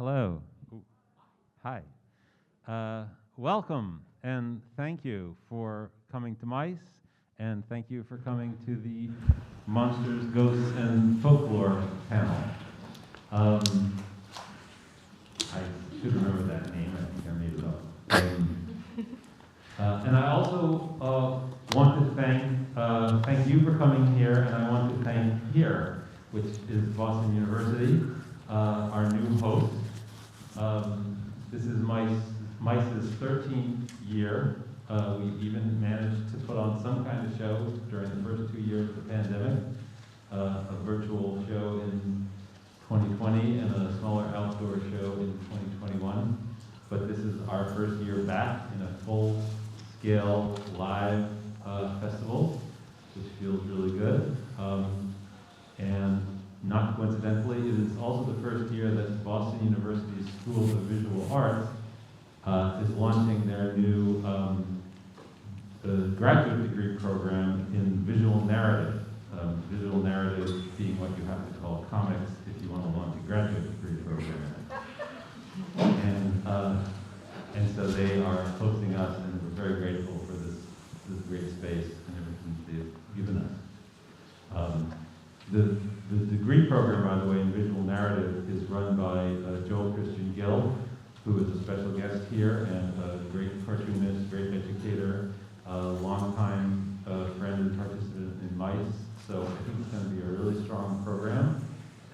Hello. Ooh. Hi. Welcome and thank you for coming to MICE, and thank you for coming to the Monsters, Ghosts, and Folklore panel. I should remember that name. I think I made it up. And I also want to thank you for coming here, and I want to thank Pierre, which is Boston University, our new host. This is MICE's 13th year. We even managed to put on some kind of show during the first 2 years of the pandemic, a virtual show in 2020 and a smaller outdoor show in 2021. But this is our first year back in a full-scale live festival, which feels really good. And not coincidentally, it is also the first year that Boston University's School of Visual Arts is launching their new graduate degree program in visual narrative. Visual narrative being what you have to call comics if you want to launch a graduate degree program. And so they are hosting us, and we're very grateful for this great space and everything they've given us. The degree program, by the way, in visual narrative is run by Joel Christian Gill, who is a special guest here and a great cartoonist, great educator, longtime friend and participant in MICE. So I think it's going to be a really strong program.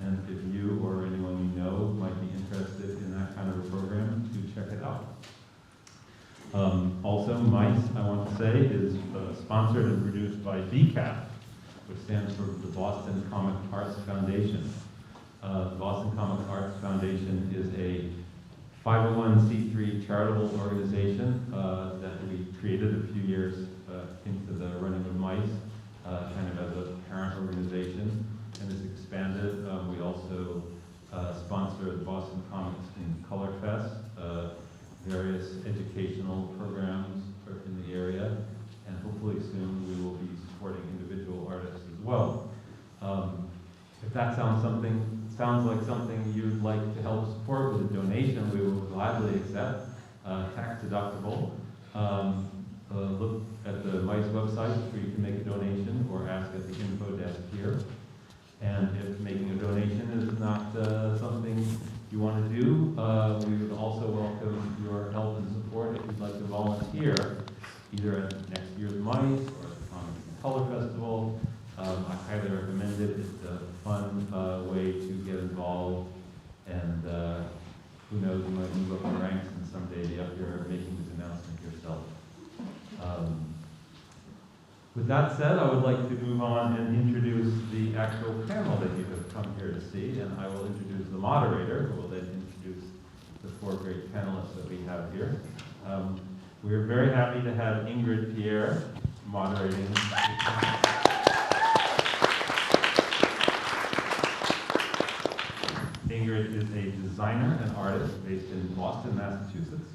And if you or anyone you know might be interested in that kind of a program, do check it out. Also, MICE, I want to say, is sponsored and produced by BCAF, which stands for the Boston Comic Arts Foundation. The Boston Comic Arts Foundation is a 501c3 charitable organization that we created a few years into the running of MICE, kind of as a parent organization, and it's expanded. We also sponsor the Boston Comics in Color Fest, various educational programs in the area, and hopefully soon we will be supporting individual artists as well. If that sounds like something you'd like to help support with a donation, we will gladly accept, tax deductible. Look at the MICE website where you can make a donation, or ask at the info desk here. And if making a donation is not something you want to do, we would also welcome your help and support if you'd like to volunteer, either at next year's MICE or at the Comics and Color Festival. I highly recommend it. It's a fun way to get involved, and who knows, you might move up the ranks and someday be up here making this announcement yourself. With that said, I would like to move on and introduce the actual panel that you have come here to see, and I will introduce the moderator, who will then introduce the four great panelists that we have here. We are very happy to have Ingrid Pierre moderating. Ingrid is a designer and artist based in Boston, Massachusetts.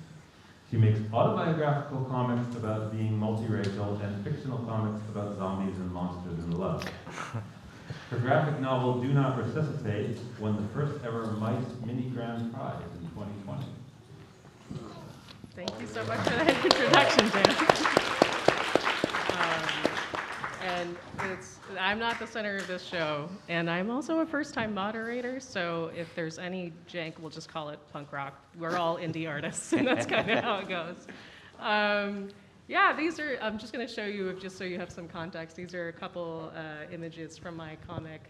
She makes autobiographical comics about being multiracial and fictional comics about zombies and monsters in love. Her graphic novel, Do Not Resuscitate, won the first ever MICE Mini Grand Prize in 2020. Thank you so much for that introduction, Dan. I'm not the center of this show, and I'm also a first-time moderator, so if there's any jank, we'll just call it punk rock. We're all indie artists, and that's kind of how it goes. Yeah, these are, I'm just going to show you, just so you have some context, these are a couple images from my comic,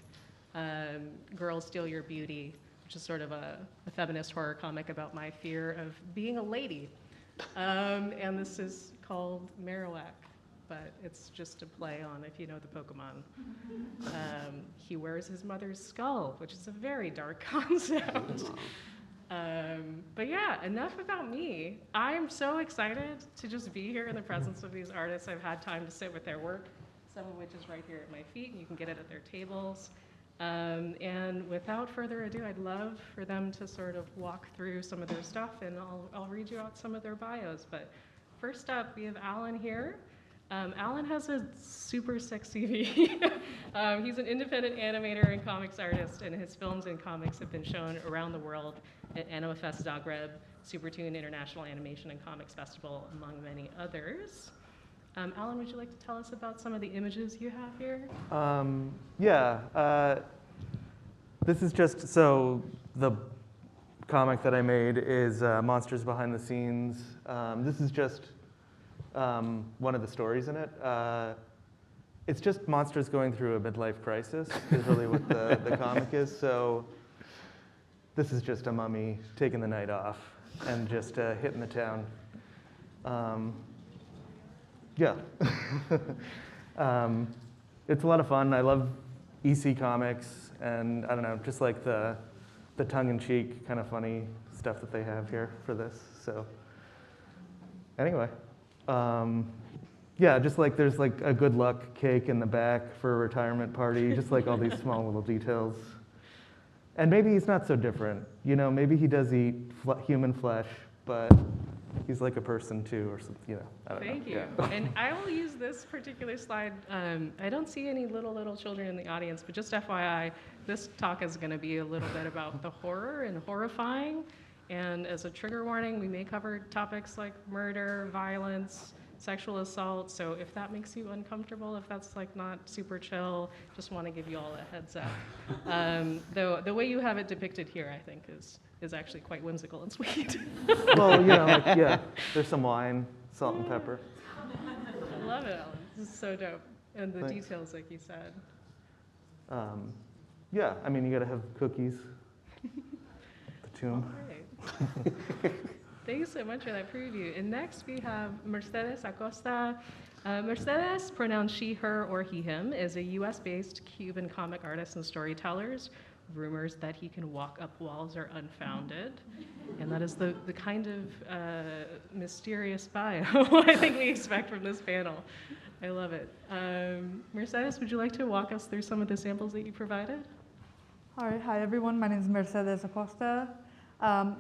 Girls Steal Your Beauty, which is sort of a feminist horror comic about my fear of being a lady. And this is called Marowak, but it's just a play on, if you know the Pokemon. He wears his mother's skull, which is a very dark concept. But yeah, enough about me. I'm so excited to just be here in the presence of these artists. I've had time to sit with their work, some of which is right here at my feet, and you can get it at their tables. And without further ado, I'd love for them to sort of walk through some of their stuff, and I'll read you out some of their bios. But first up, we have Alan here. Alan has a super sex CV. He's an independent animator and comics artist, and his films and comics have been shown around the world at AnimeFest Zagreb, Supertoon International Animation and Comics Festival, among many others. Alan, would you like to tell us about some of the images you have here? Yeah. This is just, so the comic that I made is Monsters Behind the Scenes. This is just one of the stories in it. It's just monsters going through a midlife crisis is really what the comic is. So this is just a mummy taking the night off and just hitting the town. Yeah. It's a lot of fun. I love EC comics, and I don't know, just like the tongue-in-cheek, kind of funny stuff that they have here for this. So anyway, yeah, just like there's like a good luck cake in the back for a retirement party, just like all these small little details. And maybe he's not so different. You know, maybe he does eat human flesh, but he's like a person too, or something, you know. I don't know. Thank you. Yeah. And I will use this particular slide. I don't see any little children in the audience, but just FYI, this talk is going to be a little bit about the horror and horrifying. And as a trigger warning, we may cover topics like murder, violence, sexual assault. So if that makes you uncomfortable, if that's like not super chill, just want to give you all a heads up. The way you have it depicted here, I think, is actually quite whimsical and sweet. Well, you know, like, yeah, there's some wine, salt and pepper. I love it, Alan. This is so dope. And the Thanks. details, like you said. Yeah, I mean, you gotta have cookies. The tomb. Great. Thank you so much for that preview. And next we have Mercedes Acosta. Mercedes, pronounced she, her, or he, him, is a US-based Cuban comic artist and storyteller. Rumors that he can walk up walls are unfounded. And that is the kind of mysterious bio I think we expect from this panel. I love it. Mercedes, would you like to walk us through some of the samples that you provided? All right, hi everyone, my name is Mercedes Acosta.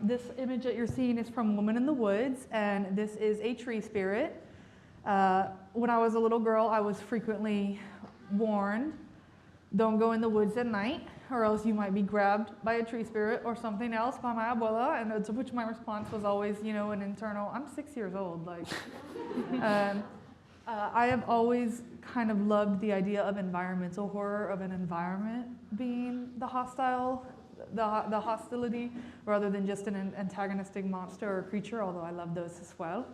This image that you're seeing is from Woman in the Woods, and this is a tree spirit. When I was a little girl, I was frequently warned, don't go in the woods at night, or else you might be grabbed by a tree spirit or something else by my abuela, and to which my response was always, you know, an internal, I'm 6 years old, like. I have always kind of loved the idea of environmental horror, of an environment being the hostile, the hostility, rather than just an antagonistic monster or creature, although I love those as well.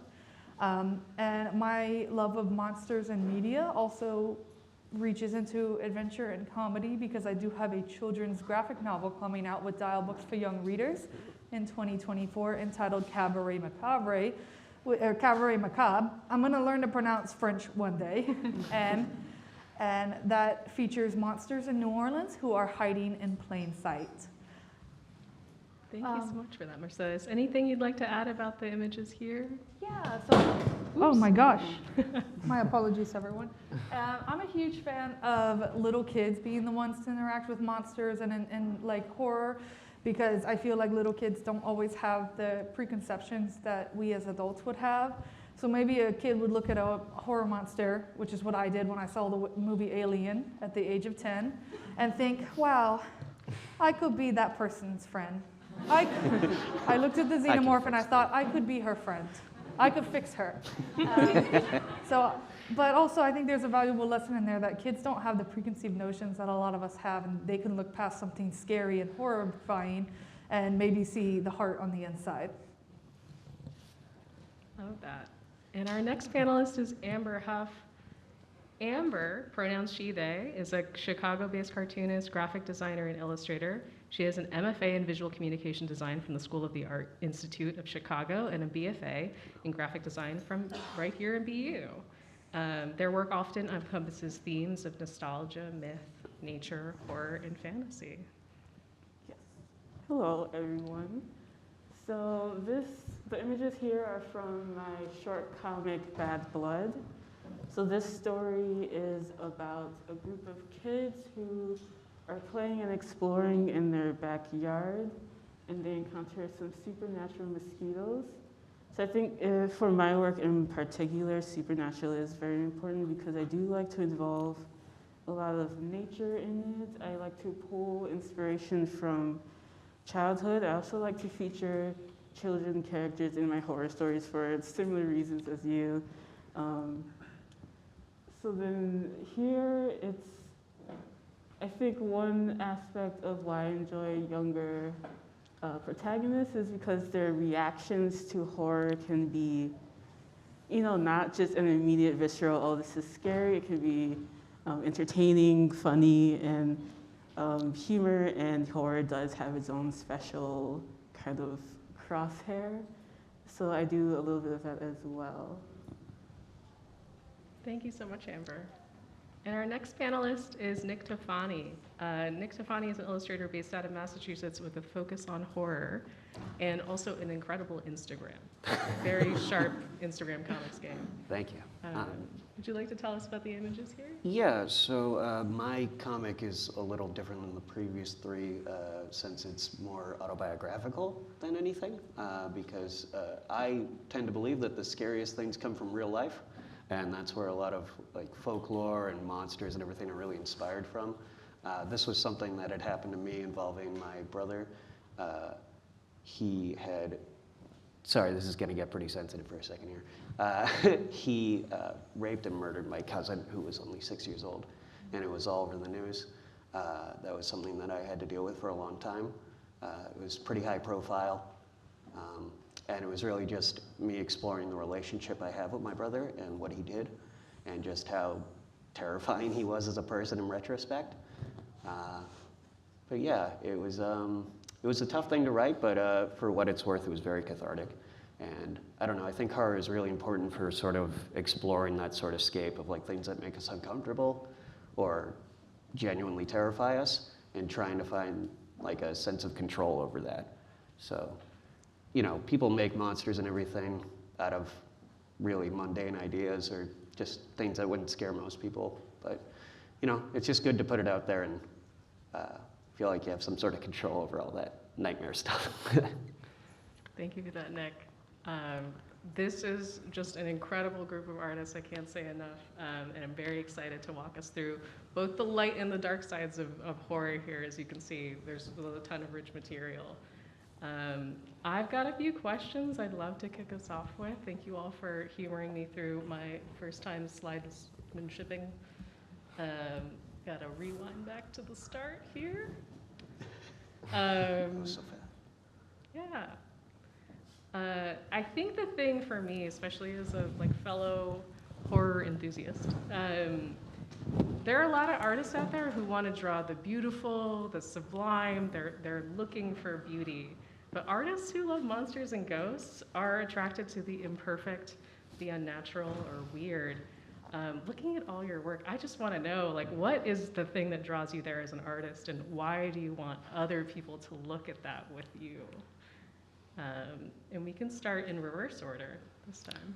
And my love of monsters and media also reaches into adventure and comedy, because I do have a children's graphic novel coming out with dial books for young readers in 2024 entitled Cabaret Macabre, or Cabaret Macabre. I'm going to learn to pronounce French one day. and that features monsters in New Orleans who are hiding in plain sight. Thank you so much for that, Mercedes. Anything you'd like to add about the images here? Yeah, so, oh my gosh. My apologies, everyone. I'm a huge fan of little kids being the ones to interact with monsters and like horror, because I feel like little kids don't always have the preconceptions that we as adults would have. So maybe a kid would look at a horror monster, which is what I did when I saw the movie Alien at the age of 10, and think, wow, I could be that person's friend. I looked at the xenomorph and I thought, I could be her friend. I could fix her. But also I think there's a valuable lesson in there that kids don't have the preconceived notions that a lot of us have, and they can look past something scary and horrifying and maybe see the heart on the inside. Love that. And our next panelist is Amber Huff. Amber, pronouns she, they, is a Chicago-based cartoonist, graphic designer, and illustrator. She has an MFA in visual communication design from the School of the Art Institute of Chicago and a BFA in graphic design from right here in BU. Their work often encompasses themes of nostalgia, myth, nature, horror, and fantasy. Yes. Hello, everyone. So the images here are from my short comic, Bad Blood. So this story is about a group of kids who are playing and exploring in their backyard, and they encounter some supernatural mosquitoes. So I think for my work in particular, supernatural is very important because I do like to involve a lot of nature in it. I like to pull inspiration from childhood. I also like to feature children characters in my horror stories for similar reasons as you. So then here I think one aspect of why I enjoy younger protagonists is because their reactions to horror can be, not just an immediate visceral, oh, this is scary. It can be entertaining, funny, and humor and horror does have its own special kind of crosshair. So I do a little bit of that as well. Thank you so much, Amber. And our next panelist is Nick Tofani. Nick Tofani is an illustrator based out of Massachusetts with a focus on horror and also an incredible Instagram. Very sharp Instagram comics game. Thank you. Would you like to tell us about the images here? Yeah, so my comic is a little different than the previous three since it's more autobiographical than anything because I tend to believe that the scariest things come from real life. And that's where a lot of like folklore and monsters and everything are really inspired from. This was something that had happened to me involving my brother. He had, sorry, this is gonna get pretty sensitive for a second here. He raped and murdered my cousin who was only 6 years old. And it was all over the news. That was something that I had to deal with for a long time. It was pretty high profile. And it was really just me exploring the relationship I have with my brother and what he did, and just how terrifying he was as a person in retrospect. But yeah, it was a tough thing to write, but for what it's worth, it was very cathartic. And I don't know, I think horror is really important for sort of exploring that sort of scape of like things that make us uncomfortable or genuinely terrify us, and trying to find like a sense of control over that. So. People make monsters and everything out of really mundane ideas or just things that wouldn't scare most people. But, it's just good to put it out there and feel like you have some sort of control over all that nightmare stuff. Thank you for that, Nick. This is just an incredible group of artists, I can't say enough, and I'm very excited to walk us through both the light and the dark sides of horror here. As you can see, there's a ton of rich material. I've got a few questions I'd love to kick us off with. Thank you all for humoring me through my first time slidemanshiping. Got to rewind back to the start here. That was so fast. Yeah. I think the thing for me, especially as a fellow horror enthusiast, there are a lot of artists out there who want to draw the beautiful, the sublime. They're looking for beauty. But artists who love monsters and ghosts are attracted to the imperfect, the unnatural, or weird. Looking at all your work, I just want to know, what is the thing that draws you there as an artist, and why do you want other people to look at that with you? And we can start in reverse order this time.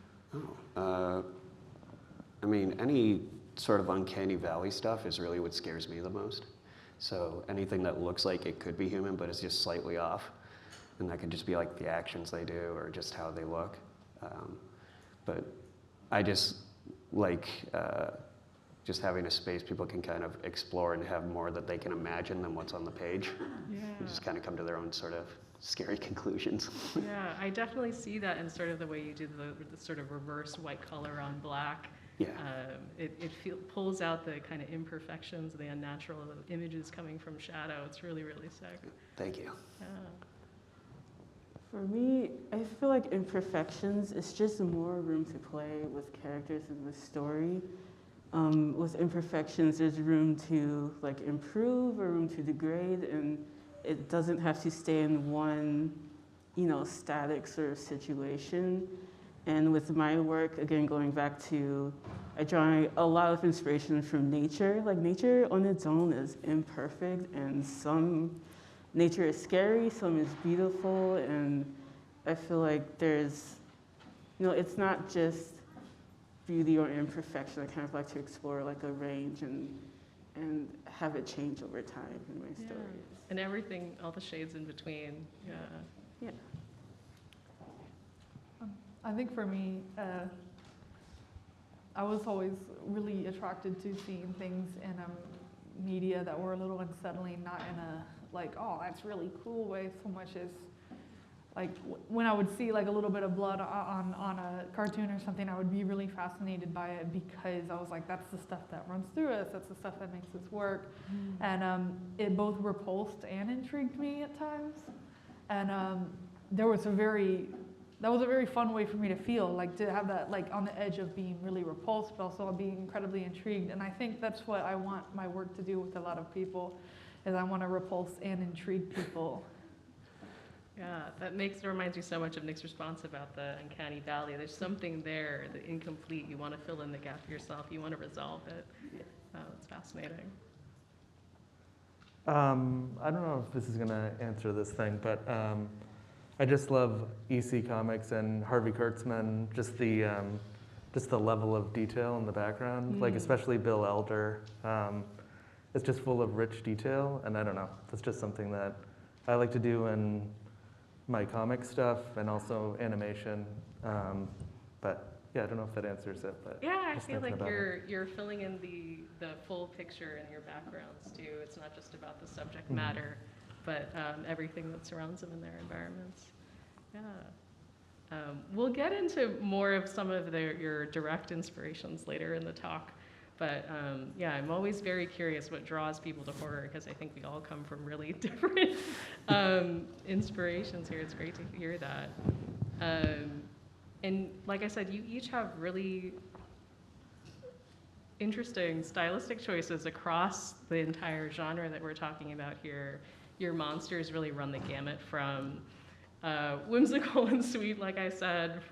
Any sort of uncanny valley stuff is really what scares me the most. So anything that looks like it could be human but is just slightly off, and that could just be like the actions they do or just how they look. But I just like just having a space people can kind of explore and have more that they can imagine than what's on the page. Yeah. And just kind of come to their own sort of scary conclusions. Yeah, I definitely see that in sort of the way you do the sort of reverse white color on black. Yeah. It pulls out the kind of imperfections, the unnatural images coming from shadow. It's really, really sick. Thank you. Yeah. For me, I feel like imperfections is just more room to play with characters in the story. With imperfections, there's room to improve or room to degrade, and it doesn't have to stay in one, static sort of situation. And with my work, again, going back to, I draw a lot of inspiration from nature. Nature on its own is imperfect, and some nature is scary, some is beautiful, and I feel like there's, it's not just beauty or imperfection. I kind of like to explore a range and have it change over time in my stories. And everything, all the shades in between. Yeah. Yeah. I think for me, I was always really attracted to seeing things in media that were a little unsettling, not in a like, oh, that's really cool way, so much as like when I would see like a little bit of blood on a cartoon or something, I would be really fascinated by it because I was like, that's the stuff that runs through us, that's the stuff that makes us work. And it both repulsed and intrigued me at times. And that was a very fun way for me to feel, like to have that like on the edge of being really repulsed, but also being incredibly intrigued. And I think that's what I want my work to do with a lot of people, is I want to repulse and intrigue people. Yeah, that reminds me so much of Nick's response about the uncanny valley. There's something there, the incomplete. You want to fill in the gap yourself. You want to resolve it. Oh, it's fascinating. I don't know if this is going to answer this thing, but I just love EC Comics and Harvey Kurtzman, just the level of detail in the background, like especially Bill Elder. It's just full of rich detail, and I don't know, that's just something that I like to do in my comic stuff and also animation. But yeah, I don't know if that answers it. But yeah, I just feel thinking like about you're filling in the full picture in your backgrounds too. It's not just about the subject matter, but everything that surrounds them in their environments. Yeah. We'll get into more of some of your direct inspirations later in the talk. But yeah, I'm always very curious what draws people to horror, because I think we all come from really different inspirations here. It's great to hear that. And like I said, you each have really interesting stylistic choices across the entire genre that we're talking about here. Your monsters really run the gamut from whimsical and sweet, like I said,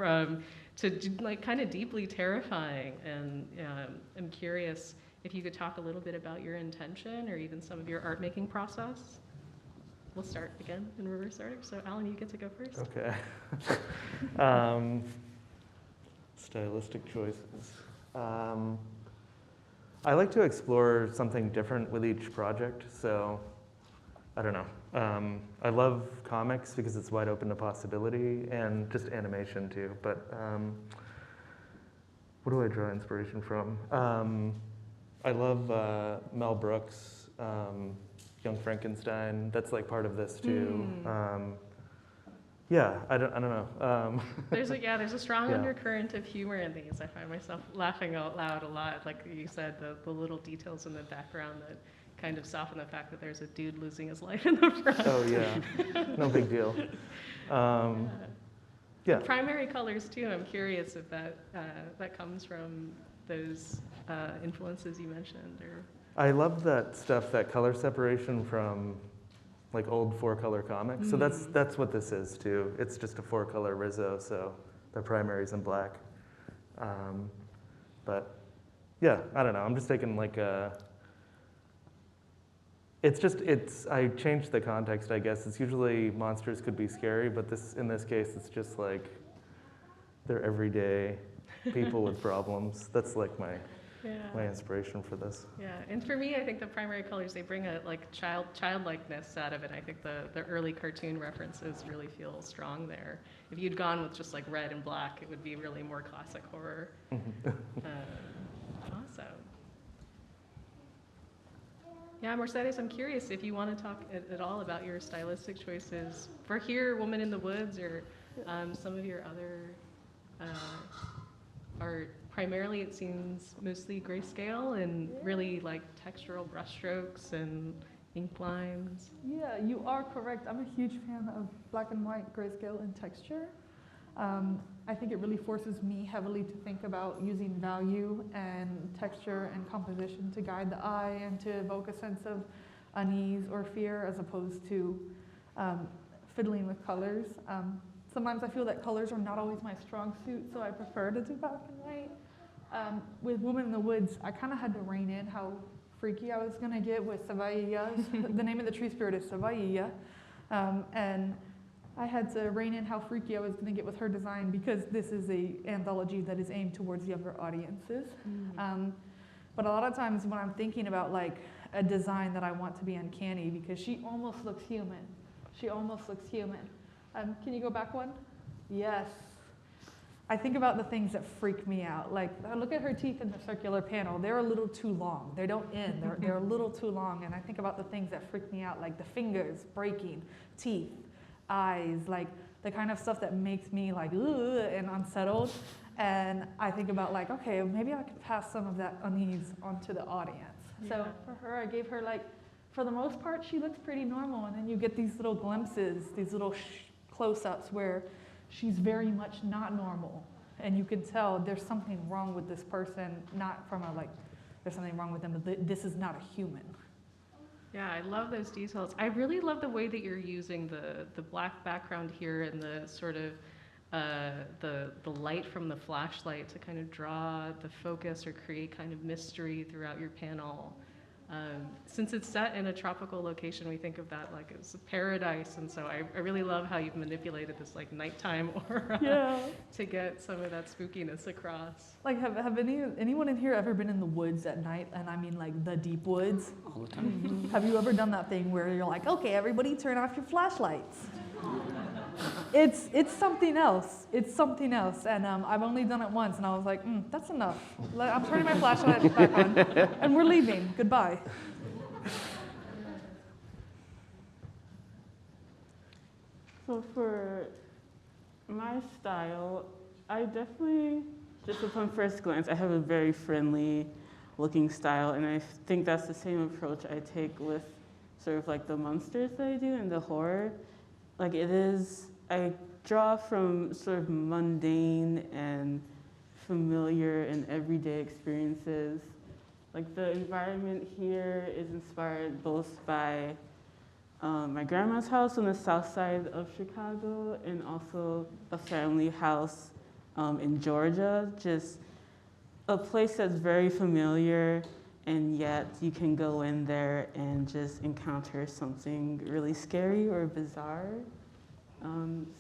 to like kind of deeply terrifying. And I'm curious if you could talk a little bit about your intention or even some of your art making process. We'll start again in reverse order. So Alan, you get to go first. Okay. Stylistic choices. I like to explore something different with each project, so I don't know. I love comics because it's wide open to possibility, and just animation too. But what do I draw inspiration from? I love Mel Brooks, Young Frankenstein. That's like part of this too. Yeah, I don't know. There's a strong Yeah. undercurrent of humor in these. I find myself laughing out loud a lot. Like you said, the little details in the background that kind of soften the fact that there's a dude losing his life in the front. Oh yeah, no big deal. Yeah. The primary colors too. I'm curious if that comes from those influences you mentioned, or. I love that stuff, that color separation from like old 4-color comics. So that's what this is too. It's just a 4-color Rizzo, so the primary's in black. But yeah, I don't know. I'm just taking like a. I changed the context, I guess. It's usually monsters could be scary, but in this case, it's just like they're everyday people with problems. That's like my inspiration for this. Yeah, and for me, I think the primary colors, they bring a like childlikeness out of it. I think the early cartoon references really feel strong there. If you'd gone with just like red and black, it would be really more classic horror. Awesome. Yeah, Mercedes, I'm curious if you want to talk at all about your stylistic choices for here, Woman in the Woods, or some of your other art. Primarily, it seems mostly grayscale and really like textural brushstrokes and ink lines. Yeah, you are correct. I'm a huge fan of black and white, grayscale, and texture. I think it really forces me heavily to think about using value and texture and composition to guide the eye and to evoke a sense of unease or fear, as opposed to fiddling with colors. Sometimes I feel that colors are not always my strong suit, so I prefer to do black and white. With Woman in the Woods, I kind of had to rein in how freaky I was going to get with Savaiya. The name of the tree spirit is Savaiya. And I had to rein in how freaky I was going to get with her design, because this is an anthology that is aimed towards younger audiences. But a lot of times when I'm thinking about like a design that I want to be uncanny, because she almost looks human. She almost looks human. Can you go back one? Yes. I think about the things that freak me out. Like, look at her teeth in the circular panel. They're a little too long. They don't end. They're a little too long. And I think about the things that freak me out, like the fingers breaking, teeth, eyes, like the kind of stuff that makes me like, ugh, and unsettled. And I think about like, okay, maybe I could pass some of that unease onto the audience. So Yeah. for her, I gave her like, for the most part, she looks pretty normal. And then you get these little glimpses, these little close-ups where she's very much not normal. And you can tell there's something wrong with this person, not from a like, there's something wrong with them, but this is not a human. Yeah, I love those details. I really love the way that you're using the black background here and the sort of the light from the flashlight to kind of draw the focus or create kind of mystery throughout your panel. Since it's set in a tropical location, we think of that like as a paradise, and so I really love how you've manipulated this like nighttime aura to get some of that spookiness across. Like, have anyone in here ever been in the woods at night? And I mean like the deep woods? All the time. Have you ever done that thing where you're like, okay, everybody turn off your flashlights? It's something else. It's something else. And I've only done it once, and I was like, that's enough. I'm turning my flashlight back on, and we're leaving. Goodbye. So for my style, I definitely, just upon first glance, I have a very friendly looking style, and I think that's the same approach I take with sort of like the monsters that I do and the horror. Like it is, I draw from sort of mundane and familiar and everyday experiences. Like the environment here is inspired both by my grandma's house on the south side of Chicago and also a family house in Georgia. Just a place that's very familiar, and yet you can go in there and just encounter something really scary or bizarre.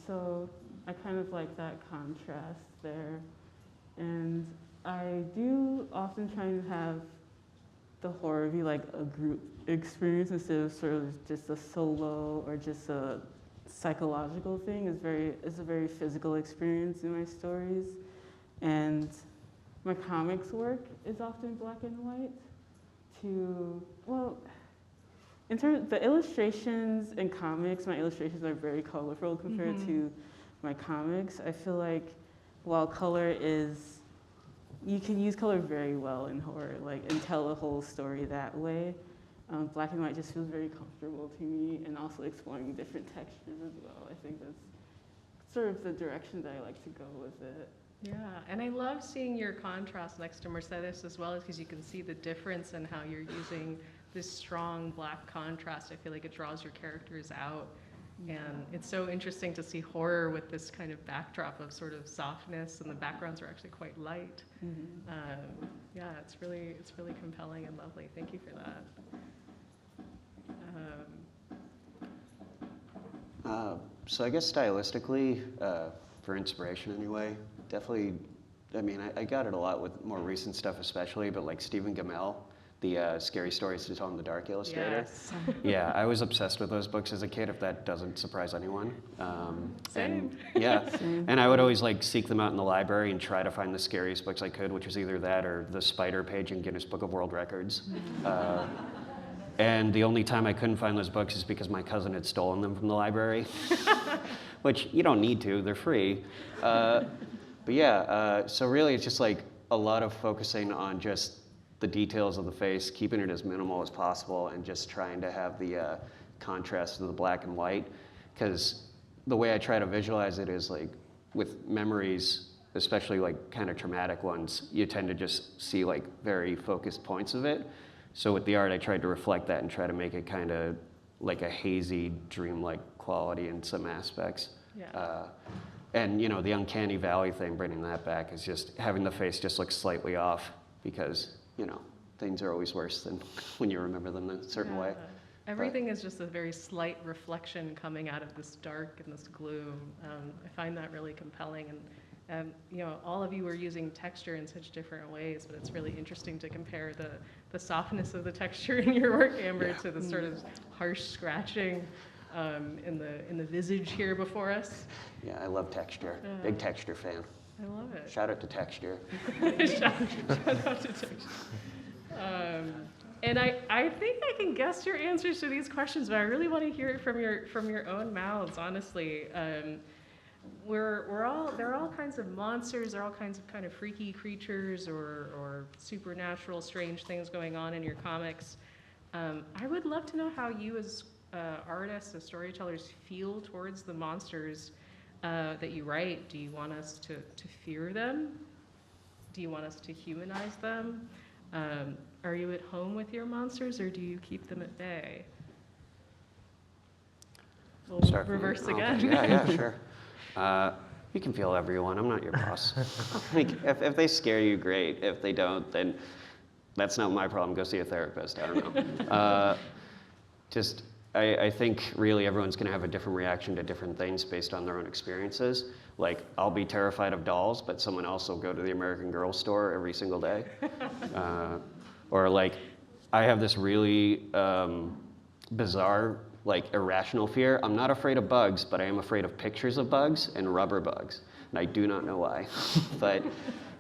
So I kind of like that contrast there. And I do often try to have the horror be like a group experience instead of sort of just a solo or just a psychological thing. It's a very physical experience in my stories. And my comics work is often black and white. In terms of the illustrations in comics, my illustrations are very colorful compared to my comics. I feel like while color is, you can use color very well in horror, like, and tell a whole story that way. Black and white just feels very comfortable to me, and also exploring different textures as well. I think that's sort of the direction that I like to go with it. Yeah, and I love seeing your contrast next to Mercedes as well, because you can see the difference in how you're using this strong black contrast. I feel like it draws your characters out. And it's so interesting to see horror with this kind of backdrop of sort of softness, and the backgrounds are actually quite light. Yeah, it's really compelling and lovely. Thank you for that. So I guess stylistically, for inspiration anyway, definitely, I mean, I got it a lot with more recent stuff especially, but like Stephen Gamel, the Scary Stories to Tell in the Dark illustrator. Yes. Yeah, I was obsessed with those books as a kid, if that doesn't surprise anyone. Same. And, yeah, and I would always like seek them out in the library and try to find the scariest books I could, which was either that or the spider page in Guinness Book of World Records. And the only time I couldn't find those books is because my cousin had stolen them from the library, which you don't need to, they're free. But yeah, so really it's just like a lot of focusing on just the details of the face, keeping it as minimal as possible, and just trying to have the contrast of the black and white. Because the way I try to visualize it is like with memories, especially like kind of traumatic ones, you tend to just see like very focused points of it. So with the art, I tried to reflect that and try to make it kind of like a hazy, dreamlike quality in some aspects. Yeah. And you know, the uncanny valley thing, bringing that back, is just having the face just look slightly off, because you know, things are always worse than when you remember them in a certain way. Everything is just a very slight reflection coming out of this dark and this gloom. I find that really compelling, and you know, all of you are using texture in such different ways, but it's really interesting to compare the softness of the texture in your work, Amber, to the sort of harsh scratching in the visage here before us. Yeah, I love texture. Big texture fan. I love it. Shout out to texture. shout out to Jennings. And I think I can guess your answers to these questions, but I really want to hear it from your own mouths, honestly. There are all kinds of monsters, there are all kinds of kind of freaky creatures or supernatural, strange things going on in your comics. I would love to know how you as artists, as storytellers, feel towards the monsters that you write. Do you want us to fear them? Do you want us to humanize them? Are you at home with your monsters, or do you keep them at bay? We'll Start from reverse you. again. Okay. Yeah, sure. You can feel everyone. I'm not your boss. Like, if they scare you, great. If they don't, then that's not my problem. Go see a therapist. I don't know. I think really everyone's going to have a different reaction to different things based on their own experiences. Like, I'll be terrified of dolls, but someone else will go to the American Girl store every single day. Or like, I have this really bizarre, like, irrational fear. I'm not afraid of bugs, but I am afraid of pictures of bugs and rubber bugs. And I do not know why. But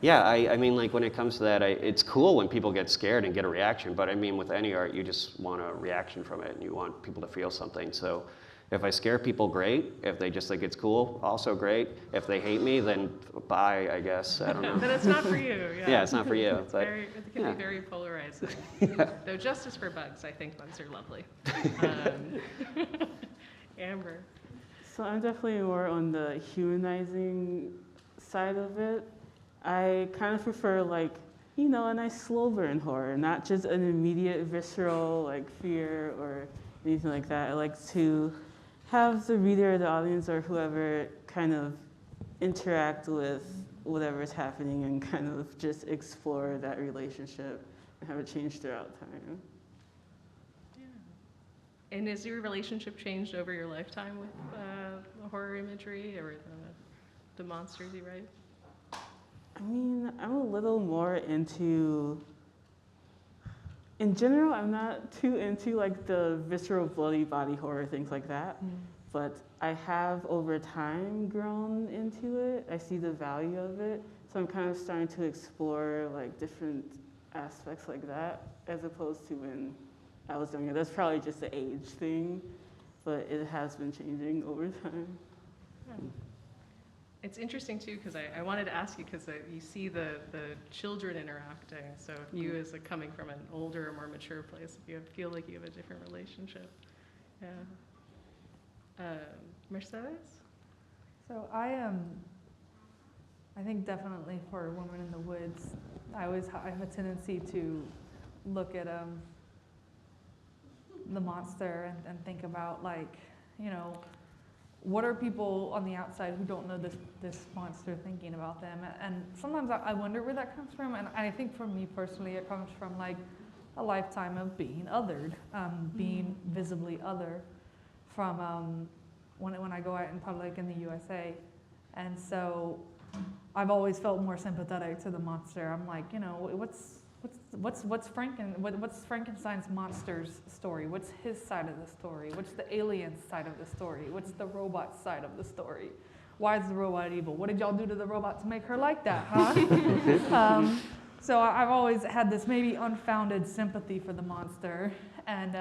yeah, I mean, like, when it comes to that, it's cool when people get scared and get a reaction. But I mean, with any art, you just want a reaction from it, and you want people to feel something. So if I scare people, great. If they just think it's cool, also great. If they hate me, then bye, I guess. I don't know. Then it's not for you. Yeah, Yeah, it's not for you. It can be very polarizing. Though justice for bugs, I think bugs are lovely. Amber. So I'm definitely more on the humanizing side of it. I kind of prefer, like, a nice slow burn horror, not just an immediate visceral, like, fear or anything like that. I like to have the reader, the audience, or whoever kind of interact with whatever is happening and kind of just explore that relationship and have it change throughout time. Yeah. And has your relationship changed over your lifetime with the horror imagery or the monsters you write? I mean, I'm a little more into, in general, I'm not too into like the visceral, bloody body horror, things like that. But I have over time grown into it. I see the value of it. So I'm kind of starting to explore like different aspects like that as opposed to when I was doing it. That's probably just an age thing, but it has been changing over time. Yeah. It's interesting too, because I wanted to ask you, because you see the children interacting. So if you, as coming from an older or more mature place, if you feel like you have a different relationship. Yeah. Mercedes? So I think definitely for Woman in the Woods, I have a tendency to look at the monster and think about, like, what are people on the outside who don't know this monster thinking about them? And sometimes I wonder where that comes from. And I think for me personally, it comes from like a lifetime of being othered, being visibly other from when I go out in public in the USA. And so I've always felt more sympathetic to the monster. I'm like, what's Frankenstein's monster's story? What's his side of the story? What's the alien's side of the story? What's the robot's side of the story? Why is the robot evil? What did y'all do to the robot to make her like that, huh? So I've always had this maybe unfounded sympathy for the monster. And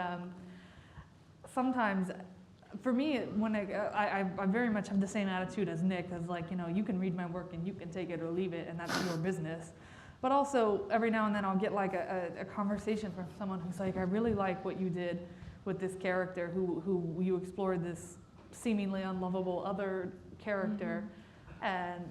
sometimes, for me, when I very much have the same attitude as Nick, as like, you can read my work and you can take it or leave it, and that's your business. But also, every now and then I'll get like a conversation from someone who's like, I really like what you did with this character who you explored this seemingly unlovable other character. And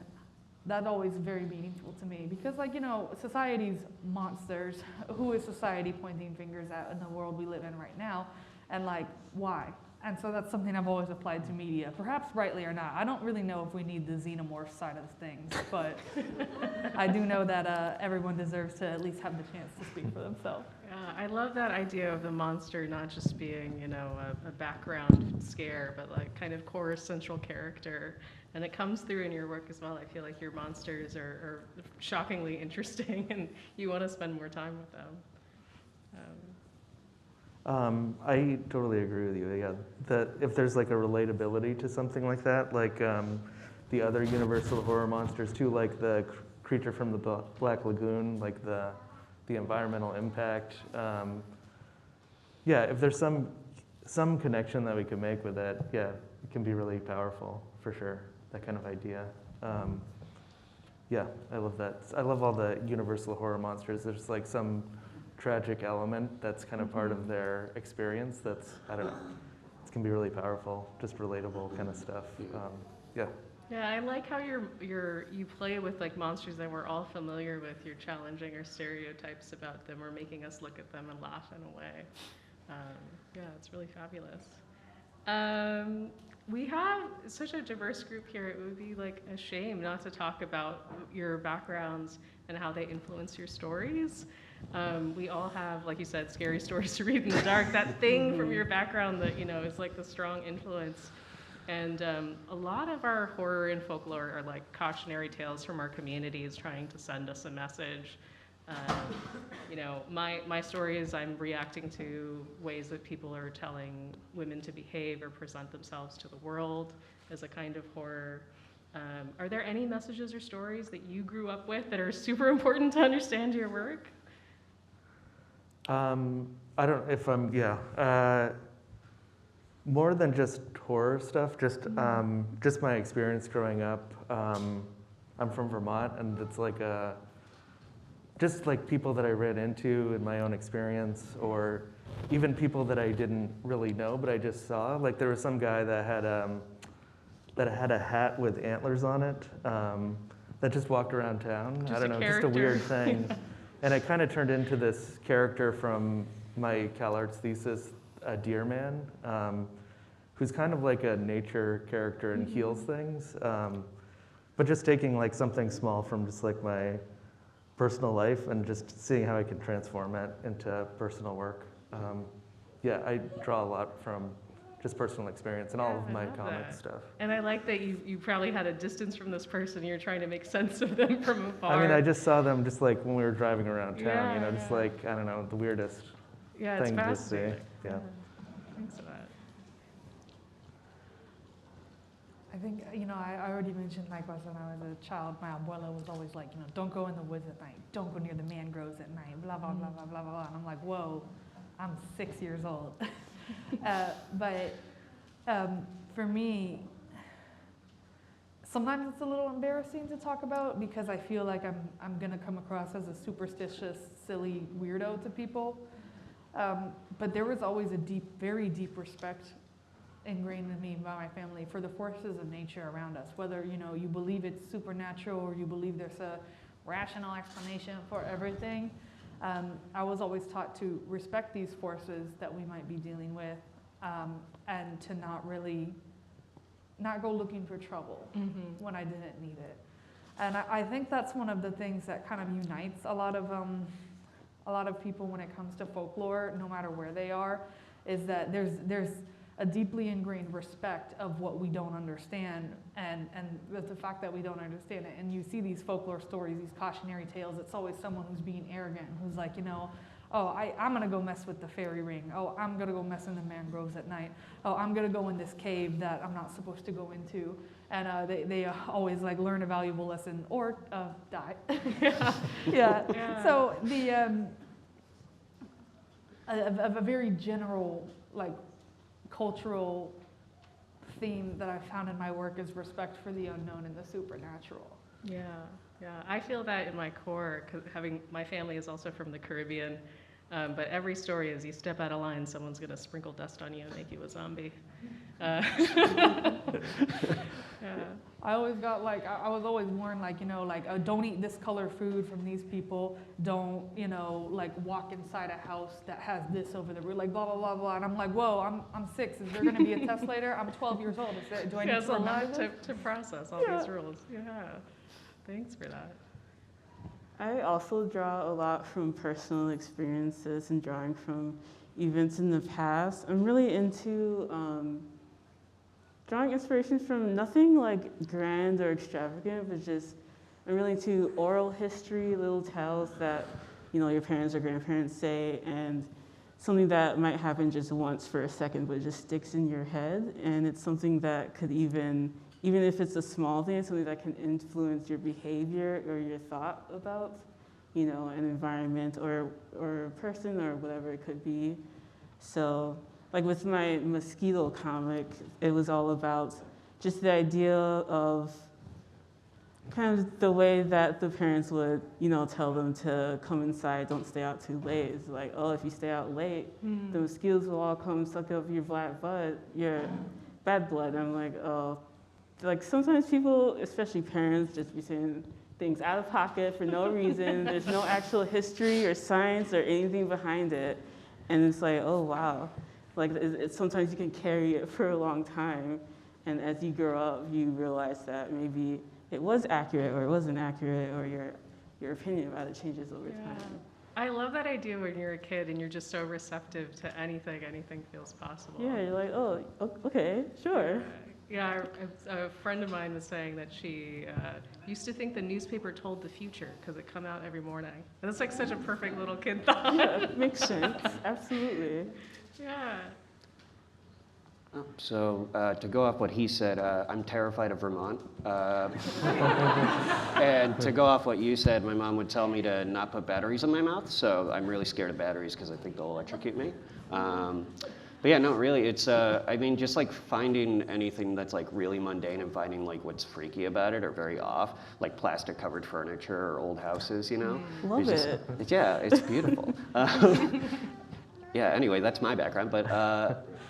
that's always very meaningful to me because, like, society's monsters. Who is society pointing fingers at in the world we live in right now? And like, why? And so that's something I've always applied to media, perhaps rightly or not. I don't really know if we need the xenomorph side of things, but I do know that everyone deserves to at least have the chance to speak for themselves. Yeah, I love that idea of the monster not just being, a background scare, but like kind of core central character. And it comes through in your work as well. I feel like your monsters are shockingly interesting and you want to spend more time with them. I totally agree with you. Yeah, that if there's like a relatability to something like that, like the other universal horror monsters too, like the creature from the Black Lagoon, like the environmental impact. Yeah, if there's some connection that we can make with it, yeah, it can be really powerful for sure. That kind of idea. Yeah, I love that. I love all the universal horror monsters. There's like some tragic element that's kind of part of their experience. That's, I don't know, it can be really powerful, just relatable kind of stuff. Yeah. Yeah, I like how you play with like monsters that we're all familiar with. You're challenging our stereotypes about them or making us look at them and laugh in a way. Yeah, it's really fabulous. We have such a diverse group here. It would be like a shame not to talk about your backgrounds and how they influence your stories. We all have, like you said, scary stories to read in the dark. That thing from your background that is like the strong influence. And a lot of our horror and folklore are like cautionary tales from our communities trying to send us a message. My story is I'm reacting to ways that people are telling women to behave or present themselves to the world as a kind of horror. Are there any messages or stories that you grew up with that are super important to understand your work? I don't, if I'm, yeah. More than just horror stuff, just my experience growing up. I'm from Vermont, and it's like just like people that I ran into in my own experience, or even people that I didn't really know, but I just saw. Like there was some guy that had a hat with antlers on it that just walked around town. Just I don't know, just a weird thing. And it kind of turned into this character from my Cal Arts thesis, a deer man, who's kind of like a nature character and heals things, but just taking like something small from just like my personal life and just seeing how I can transform it into personal work. Yeah, I draw a lot from just personal experience and all of my comic stuff. And I like that you probably had a distance from this person. You're trying to make sense of them from afar. I mean, I just saw them just like when we were driving around town, just like, I don't know, the weirdest thing to see. Yeah. Thanks for that. I think, I already mentioned, like, when I was a child, my abuela was always like, don't go in the woods at night, don't go near the mangroves at night, blah, blah, blah, blah, blah, blah. And I'm like, whoa, I'm 6 years old. But for me, sometimes it's a little embarrassing to talk about because I feel like I'm going to come across as a superstitious, silly weirdo to people. But there was always a very deep respect ingrained in me by my family for the forces of nature around us. Whether you believe it's supernatural or you believe there's a rational explanation for everything, I was always taught to respect these forces that we might be dealing with, and to not go looking for trouble when I didn't need it. And I think that's one of the things that kind of unites a lot of people when it comes to folklore, no matter where they are, is that there's a deeply ingrained respect of what we don't understand, and the fact that we don't understand it. And you see these folklore stories, these cautionary tales, it's always someone who's being arrogant, who's like, I'm gonna go mess with the fairy ring. Oh, I'm gonna go mess in the mangroves at night. Oh, I'm gonna go in this cave that I'm not supposed to go into. And they always like learn a valuable lesson or die. Yeah. So a very general like cultural theme that I've found in my work is respect for the unknown and the supernatural. Yeah. I feel that in my core, because my family is also from the Caribbean, but every story is you step out of line, someone's going to sprinkle dust on you and make you a zombie. I always got like, I was always warned like, don't eat this color food from these people. Don't, like walk inside a house that has this over the roof, like blah, blah, blah, blah. And I'm like, whoa, I'm 6. Is there going to be a test later? I'm 12 years old. Do I need to remember this? It's a lot to process all these rules. Yeah. Thanks for that. I also draw a lot from personal experiences and drawing from events in the past. I'm really into drawing inspiration from nothing like grand or extravagant, but just I'm really into oral history, little tales that your parents or grandparents say, and something that might happen just once for a second, but it just sticks in your head, and it's something that could even even if it's a small thing, something that can influence your behavior or your thought about, you know, an environment or a person or whatever it could be. So, like with my mosquito comic, it was all about just the idea of kind of the way that the parents would, you know, tell them to come inside, don't stay out too late. It's like, oh, if you stay out late, the mosquitoes will all come suck up your your bad blood. I'm like, oh, like sometimes people, especially parents, just be saying things out of pocket for no reason. There's no actual history or science or anything behind it. And it's like, oh, wow. Like sometimes you can carry it for a long time. And as you grow up, you realize that maybe it was accurate or it wasn't accurate, or your opinion about it changes over time. I love that idea when you're a kid and you're just so receptive to anything feels possible. Yeah, you're like, oh, okay, sure. Yeah, a friend of mine was saying that she used to think the newspaper told the future because it come out every morning. And that's like such a perfect little kid thought. Yeah, it makes sense, absolutely. Yeah. So to go off what he said, I'm terrified of Vermont. And to go off what you said, my mom would tell me to not put batteries in my mouth, so I'm really scared of batteries because I think they'll electrocute me. But yeah, no, really, it's, I mean, just like finding anything that's like really mundane and finding like what's freaky about it or very off, like plastic covered furniture or old houses, you know? Love It's it. Yeah, it's beautiful. Yeah, anyway, that's my background, but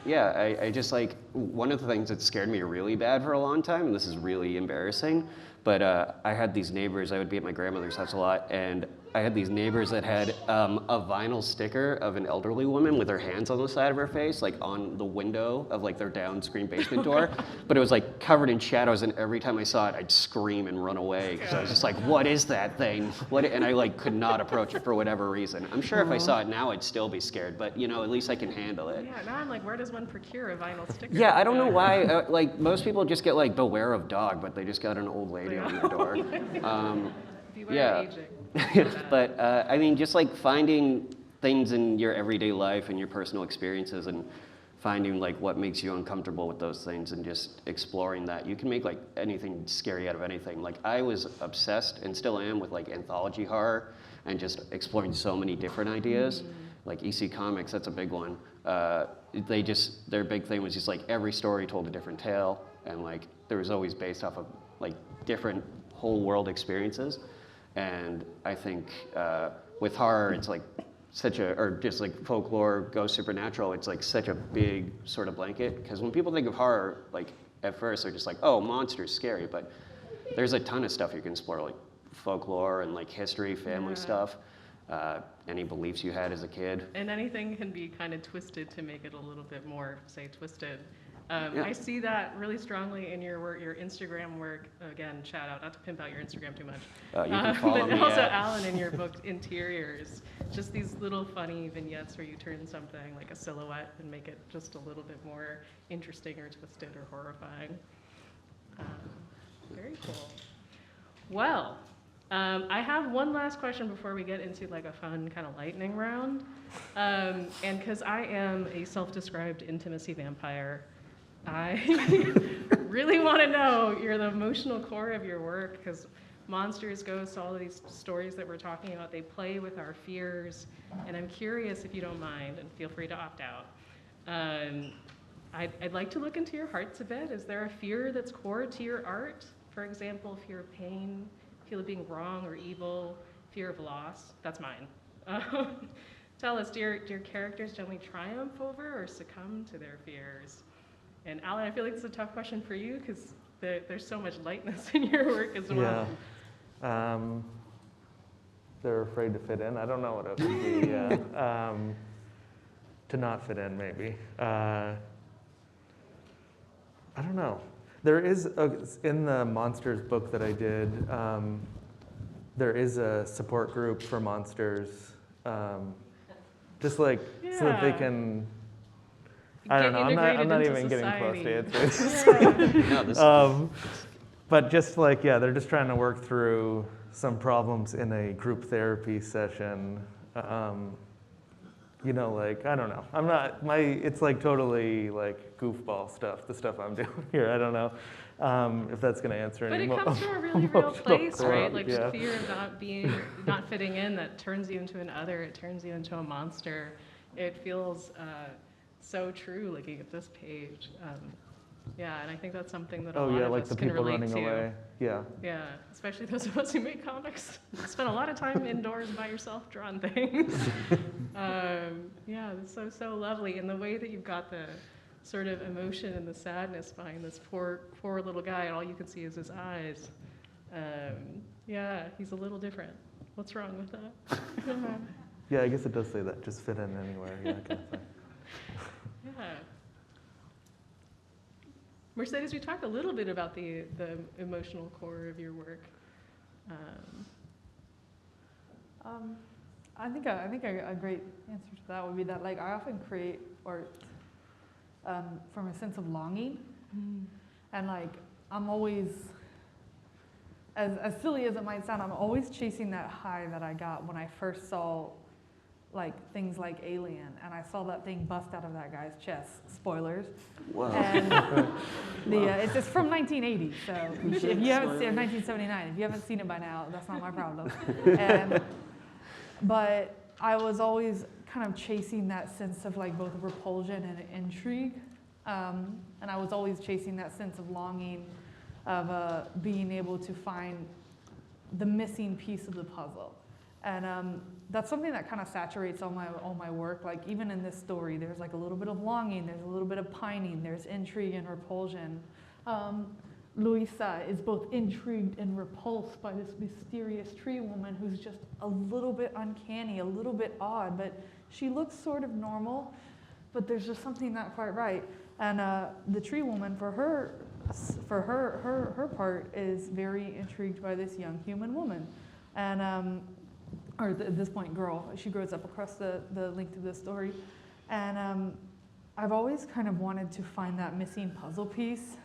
yeah, I just like, one of the things that scared me really bad for a long time, and this is really embarrassing, but I had these neighbors, I would be at my grandmother's house a lot, and I had these neighbors that had a vinyl sticker of an elderly woman with her hands on the side of her face, like on the window of like their down-screen basement door, but it was like covered in shadows, and every time I saw it, I'd scream and run away, because I was just like, what is that thing? And I like could not approach it for whatever reason. I'm sure if I saw it now, I'd still be scared, but you know, at least I can handle it. Yeah, now I'm like, where does one procure a vinyl sticker? Yeah, I don't know why, like most people just get like beware of dog, but they just got an old lady on their door. Beware yeah. aging. But I mean, just like finding things in your everyday life and your personal experiences and finding like what makes you uncomfortable with those things and just exploring that. You can make like anything scary out of anything. Like I was obsessed and still am with like anthology horror and just exploring so many different ideas. Like EC Comics, that's a big one. Their big thing was just like every story told a different tale, and like there was always based off of like different whole world experiences. And I think with horror, it's like or just like folklore, ghost, supernatural, it's like such a big sort of blanket. Because when people think of horror, like at first they're just like, oh, monsters, scary. But there's a ton of stuff you can explore, like folklore and like history, family stuff, any beliefs you had as a kid. And anything can be kind of twisted to make it a little bit more, say, twisted. Yeah. I see that really strongly in your work, your Instagram work. Again, shout out, not to pimp out your Instagram too much. You can follow but me also at- Alan in your book, Interiors. Just these little funny vignettes where you turn something like a silhouette and make it just a little bit more interesting or twisted or horrifying. Very cool. Well, I have one last question before we get into like a fun kind of lightning round. And because I am a self-described intimacy vampire, I really want to know the emotional core of your work, because monsters, ghosts, all of these stories that we're talking about, they play with our fears. And I'm curious, if you don't mind, and feel free to opt out, I'd like to look into your hearts a bit. Is there a fear that's core to your art? For example, fear of pain, fear of being wrong or evil, fear of loss? That's mine. Tell us, do your characters generally triumph over or succumb to their fears? And Alan, I feel like it's a tough question for you because there's so much lightness in your work as well. Yeah. They're afraid to fit in. I don't know what it would be. To not fit in, maybe. I don't know. There is, in the monsters book that I did, there is a support group for monsters. Just like, so that they can, I don't know, I'm not even getting close to answers. No, this But just like, yeah, they're just trying to work through some problems in a group therapy session. You know, like, I don't know. It's like totally like goofball stuff, the stuff I'm doing here, I don't know. if that's going to answer But any it comes from a really real emotional place, right? core, Like yeah. fear of not fitting in that turns you into an other, it turns you into a monster. It feels so true looking at this page. Yeah, and I think that's something that a Oh lot yeah, of like us the can people relate running to. away. Yeah. Yeah, especially those of us who make comics. Spend a lot of time indoors by yourself drawing things. Yeah, it's so lovely. And the way that you've got the sort of emotion and the sadness behind this poor little guy, and all you can see is his eyes. Yeah, he's a little different. What's wrong with that? Yeah, I guess it does say that. Just fit in anywhere. Yeah, kind of thing. Yeah. Mercedes, we talked a little bit about the emotional core of your work. I think a great answer to that would be that, like, I often create art from a sense of longing, and like I'm always, as silly as it might sound, I'm always chasing that high that I got when I first saw like things like Alien, and I saw that thing bust out of that guy's chest. Spoilers. Whoa. And it's from 1980, so if you haven't seen 1979, if you haven't seen it by now, that's not my problem. But I was always kind of chasing that sense of like both repulsion and intrigue, and I was always chasing that sense of longing, of being able to find the missing piece of the puzzle. And that's something that kind of saturates all my work. Like even in this story, there's like a little bit of longing, there's a little bit of pining, there's intrigue and repulsion. Luisa is both intrigued and repulsed by this mysterious tree woman who's just a little bit uncanny, a little bit odd, but she looks sort of normal, but there's just something not quite right. And the tree woman, for her part, is very intrigued by this young human woman. And or at this point, girl. She grows up across the length of the story. And I've always kind of wanted to find that missing puzzle piece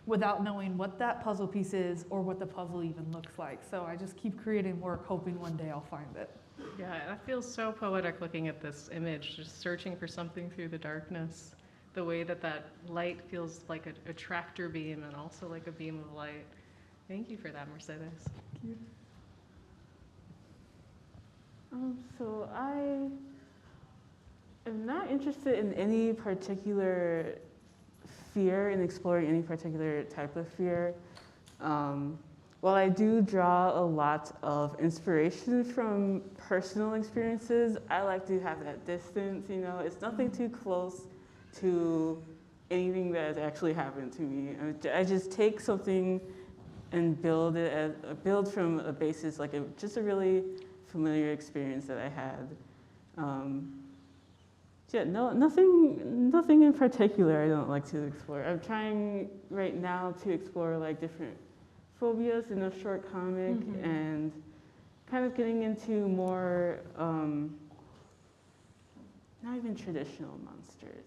without knowing what that puzzle piece is or what the puzzle even looks like. So I just keep creating work, hoping one day I'll find it. Yeah, that feels so poetic looking at this image, just searching for something through the darkness. The way that light feels like a tractor beam and also like a beam of light. Thank you for that, Mercedes. Thank you. So I am not interested in any particular fear, in exploring any particular type of fear. While I do draw a lot of inspiration from personal experiences, I like to have that distance, you know, it's nothing too close to anything that has actually happened to me. I just take something and build from a basis, like just a really familiar experience that I had. Yeah, nothing in particular I don't like to explore. I'm trying right now to explore like different phobias in a short comic, and kind of getting into more, not even traditional monsters,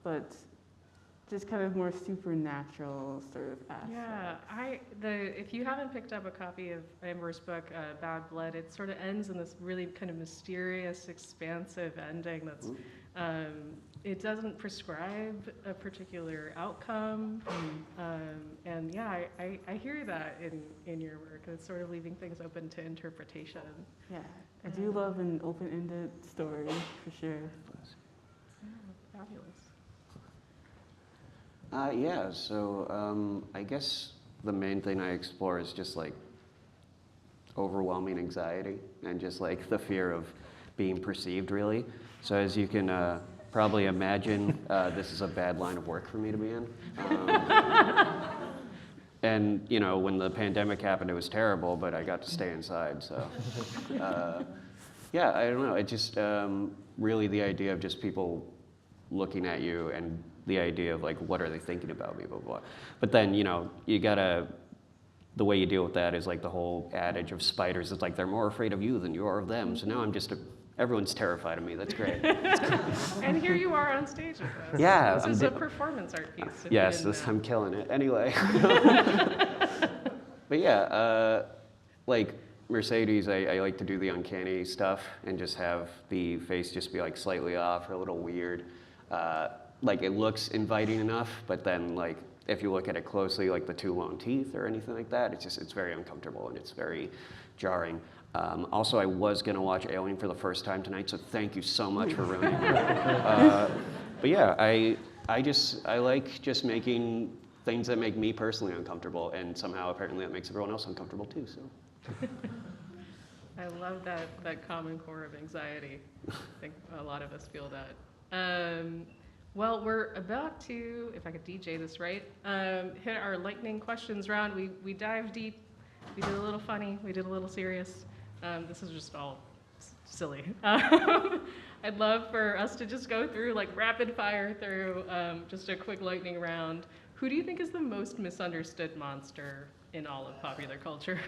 but just kind of more supernatural sort of aspects. Yeah, if you haven't picked up a copy of Amber's book, Bad Blood, it sort of ends in this really kind of mysterious, expansive ending that's, it doesn't prescribe a particular outcome. And yeah, I hear that in your work. It's sort of leaving things open to interpretation. Yeah, I do love an open-ended story, for sure. Yeah, fabulous. Yeah, so I guess the main thing I explore is just like overwhelming anxiety and just like the fear of being perceived, really. So as you can probably imagine, this is a bad line of work for me to be in. And you know, when the pandemic happened, it was terrible, but I got to stay inside, so. Yeah, I don't know, it just really the idea of just people looking at you and the idea of like, what are they thinking about me, blah, blah, blah. But then, you know, the way you deal with that is like the whole adage of spiders. It's like, they're more afraid of you than you are of them. So now everyone's terrified of me. That's great. And here you are on stage with us. Yeah. This is a performance art piece. Yes, I'm killing it. Anyway. But yeah, like Mercedes, I like to do the uncanny stuff and just have the face just be like slightly off or a little weird. Like it looks inviting enough, but then like if you look at it closely, like the two lone teeth or anything like that, it's very uncomfortable and it's very jarring. Also, I was gonna watch Alien for the first time tonight, so thank you so much for ruining it. But yeah, I like just making things that make me personally uncomfortable, and somehow apparently that makes everyone else uncomfortable too. So. I love that common core of anxiety. I think a lot of us feel that. Well, we're about to, if I could DJ this right, hit our lightning questions round. We dive deep. We did a little funny. We did a little serious. This is just all silly. I'd love for us to just go through, like, rapid fire through just a quick lightning round. Who do you think is the most misunderstood monster in all of popular culture?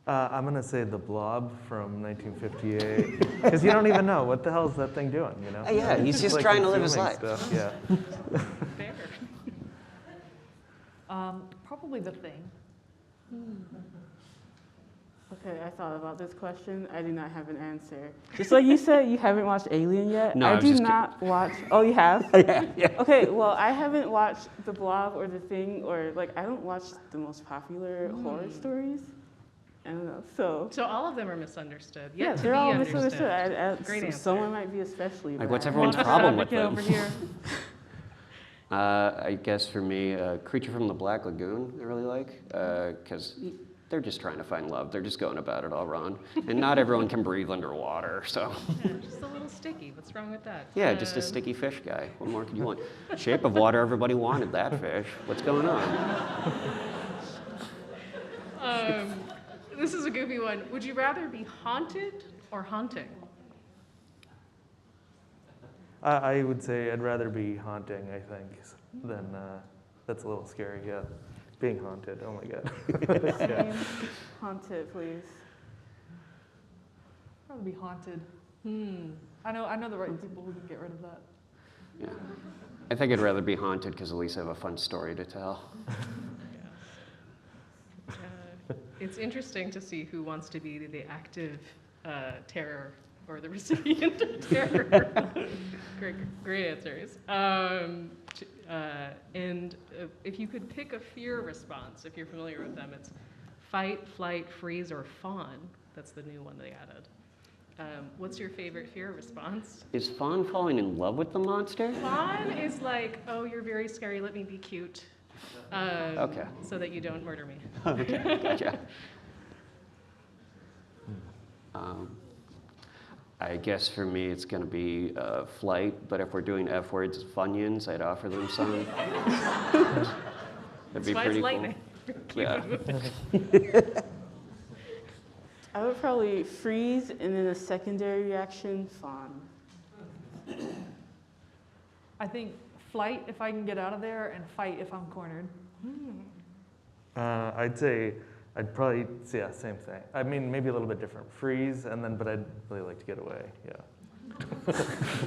I'm going to say the Blob from 1958, because you don't even know, what the hell is that thing doing, you know? Yeah, he's just like trying to live his consuming life. Stuff. Yeah. Fair. Probably the Thing. Okay, I thought about this question. I do not have an answer. Just like you said, you haven't watched Alien yet. No, I I was do just not watch. Oh, you have? Yeah. Okay, well, I haven't watched The Blob or The Thing, or like I don't watch the most popular horror stories. I don't know. So all of them are misunderstood. yeah, To they're be all understood. misunderstood. Great answer. Someone might be especially Like, bad. what's everyone's Monster problem with advocate them? over here. I guess for me, Creature from the Black Lagoon, I really like, because they're just trying to find love. They're just going about it all wrong. And not everyone can breathe underwater, so. Yeah, just a little sticky. What's wrong with that? Yeah, just a sticky fish guy. What more could you want? Shape of Water, everybody wanted that fish. What's going on? This is a goofy one. Would you rather be haunted or haunting? I would say I'd rather be haunting, I think, than, that's a little scary, yeah. Being haunted, oh my God. Same. Haunted, please. Probably be haunted. I know the right people who can get rid of that. Yeah. I think I'd rather be haunted because at least I have a fun story to tell. It's interesting to see who wants to be the active terror or the recipient of terror. Great answers. And if you could pick a fear response, if you're familiar with them, it's fight, flight, freeze, or fawn. That's the new one they added. What's your favorite fear response? Is Fawn falling in love with the monster? Fawn is like, oh, you're very scary, let me be cute. Okay. So that you don't murder me. Okay, gotcha. I guess for me it's going to be flight, but if we're doing F words, Funyuns, I'd offer them some. That'd be That's why pretty it's lightning. cool. Yeah. I would probably freeze and then a secondary reaction, fawn. I think flight if I can get out of there, and fight if I'm cornered. I'd probably, yeah, same thing. I mean, maybe a little bit different. Freeze, and then, but I'd really like to get away, yeah.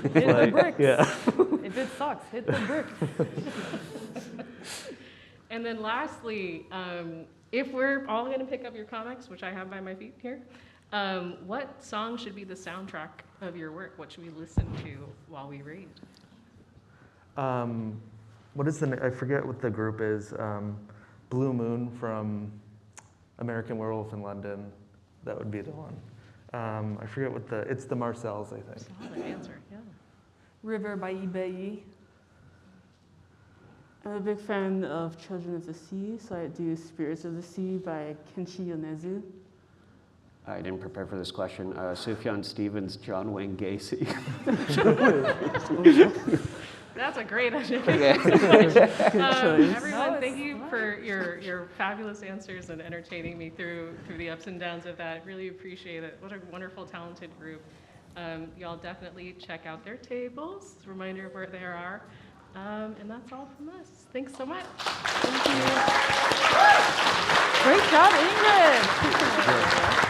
Hit the bricks. Yeah. If it sucks, hit the bricks. And then lastly, if we're all going to pick up your comics, which I have by my feet here, what song should be the soundtrack of your work? What should we listen to while we read? What is I forget what the group is. Blue Moon from American Werewolf in London. That would be the one. I forget what it's the Marcells, I think. Solid answer, yeah. River by eBay. I'm a big fan of Children of the Sea, so I do Spirits of the Sea by Kenshi Yonezu. I didn't prepare for this question. Sufjan Stevens, John Wayne Gacy. That's a great answer. choice. Everyone, thank you for your fabulous answers and entertaining me through the ups and downs of that. Really appreciate it. What a wonderful, talented group. Y'all definitely check out their tables. Reminder of where they are. And that's all from us. Thanks so much. Great job, Ingrid.